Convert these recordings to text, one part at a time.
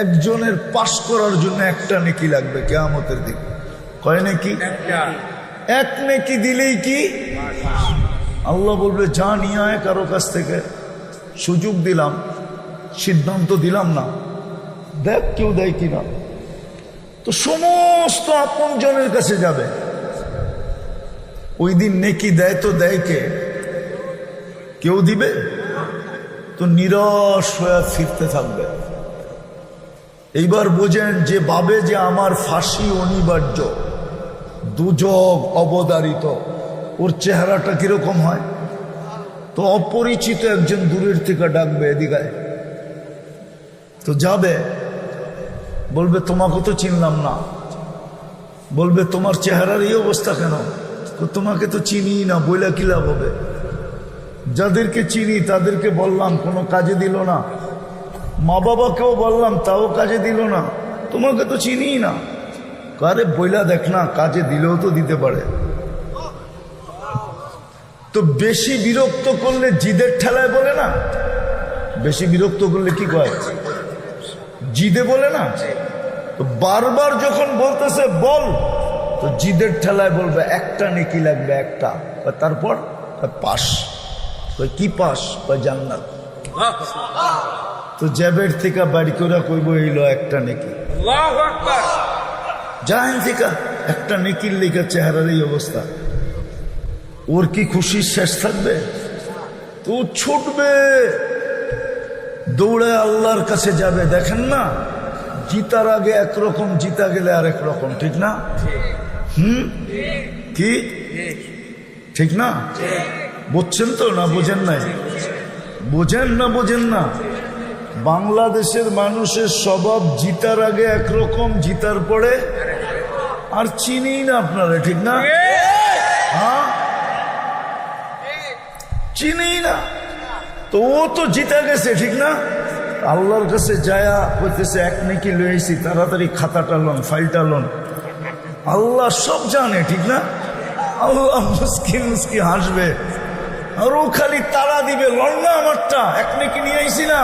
একজনের পাশ করার জন্য একটা নেকি লাগবে কিয়ামতের দিন। কয় নেকি? এক নেকি দিলেই কি আল্লাহ বলবে যা নিয়ে আয় কারো কাছ থেকে। সুযোগ দিলাম, সিদ্ধান্ত দিলাম না, দেখ কেউ দেয় কিনা। তো সমস্ত আপনজনের কাছে যাবে। ওই দিন নেকি দেয় তো দেয় কে? কেউ দিবে? তো নিরাশ হয়ে ফিরতে থাকবে। এইবার বোঝেন যে ভাবে যে আমার ফাঁসি অনিবার্য, দুজক অবধারিত, ওর চেহারাটা কিরকম হয়? তো অপরিচিত একজন দূরের থেকে ডাকবে এদিকে, তো যাবে, বলবে তোমাকে তো চিনলাম না। বলবে তোমার চেহারার এই অবস্থা কেন? তোমাকে তো চিনি না, বইলা কি লাভ হবে? যাদেরকে চিনি তাদেরকে বললাম, কোনো কাজে দিল না। মা বাবাকেও বললাম, তাও কাজে দিল না। তোমাকে তো চিনি না। আরে বইলা দেখ না, কাজে দিলেও তো দিতে পারে। তো বেশি বিরক্ত করলে জিদের ঠেলায় বলে না, বেশি বিরক্ত করলে কি কয়? জিদে বলে না। তো বারবার যখন বলতেছে বল, তো জিদের ঠেলায় বলবে একটা নেকি লাগবে একটা। তারপর পাস। কি পাস? জান্নাত। তো জ্যাবের থেকে বাড়ি করে কইব এইলো একটা নেকি। জানেন থেকে একটা নেকির লেখা চেহারার এই অবস্থা, ওর কি খুশির শেষ থাকবে? তো ছুটবে, দৌড়ে আল্লাহর কাছে যাবে। দেখেন না, জিতার আগে একরকম, জিতা গেলে আরেক রকম, ঠিক না? কি ঠিক না? বুঝছেন তো না বোঝেন নাই? বোঝেন না বোঝেন না? বাংলাদেশের মানুষের স্বভাব জিতার আগে একরকম, জিতার পরে আর চিনি না আপনারা, ঠিক না? হ্যাঁ, চিনি না। তো ও তো জিতা গেছে, ঠিক না? আল্লাহর কাছে যায়া বলতেছে এক নেকি লইছি, তাড়াতাড়ি খাতাটা লন, ফাইলটা লন। আল্লাহ সব জানে, ঠিক না? আল্লাহ মুস্কি মুস্কি হাসবে, আর ও খালি তাড়া দিবে, লন না আমারটা, এক নেকি নিয়ে আইসি না।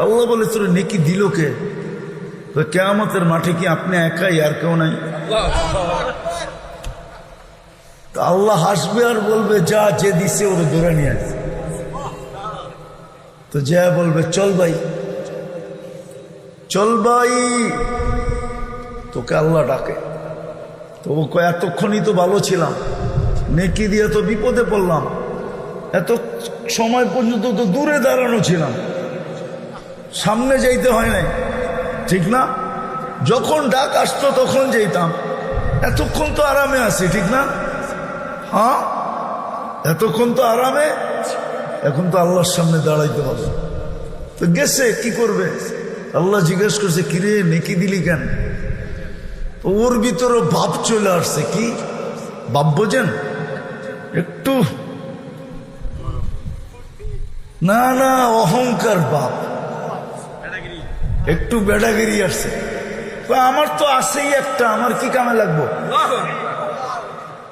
আল্লাহ বলে তোর নেকি দিল কে? তো কিয়ামতের মাঠে কি আপনি একাই, আর কেউ নাই? আল্লাহ হাসবে আর বলবে যা, যে দিছে ওরে ধরে নিয়ে আসে। তো যা বলবে চল ভাই, চল ভাই, তোকে আল্লাহ ডাকে। তো ও কয় এতক্ষণই তো ভালো ছিলাম, নেকি দিয়ে তো বিপদে পড়লাম, এত সময় পর্যন্ত তো দূরে দাঁড়ানো ছিলাম, সামনে যাইতে হয় নাই, ঠিক না? যখন ডাক আসতো তখন যেতাম, এতক্ষণ তো আরামে আছি, ঠিক না? হ্যাঁ, এতক্ষণ তো আরামে, এখন তো আল্লাহর সামনে দাঁড়াইতে হবে। তো গেছে, কি করবে? আল্লাহ জিজ্ঞেস করছে কিরে নেকি দিলি কেন? ওর ভিতরে ভাব চলে আসছে। কি ভাব বোঝেন? একটু না না অহংকার ভাব, একটু বেড়াগিরি আসছে। আমার তো আছেই একটা, আমার কি কামে লাগবো?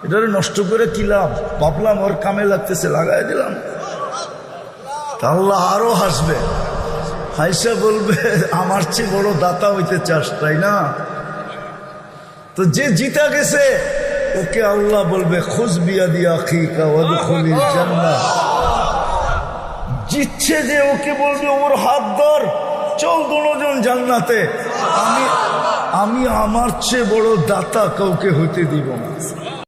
এটারে নষ্ট করে কি লাভ? ভাবলাম ওর কামে লাগতেছে, লাগাই দিলাম। আল্লাহ আরো হাসবে, হাইসা বলবে আমার চেয়ে বড় দাতা হইতে চাস, তাই না? তো যে জিতা গেছে ওকে আল্লাহ বলবে খুজ বিয়াদি আখিকা ওয়াদখুলিল জান্নাহ। জিতছে যে ওকে বলবে ওর হাত ধর, চল দুজন জান্নাতে। আমি আমার চেয়ে বড় দাতা কাউকে হইতে দিব না।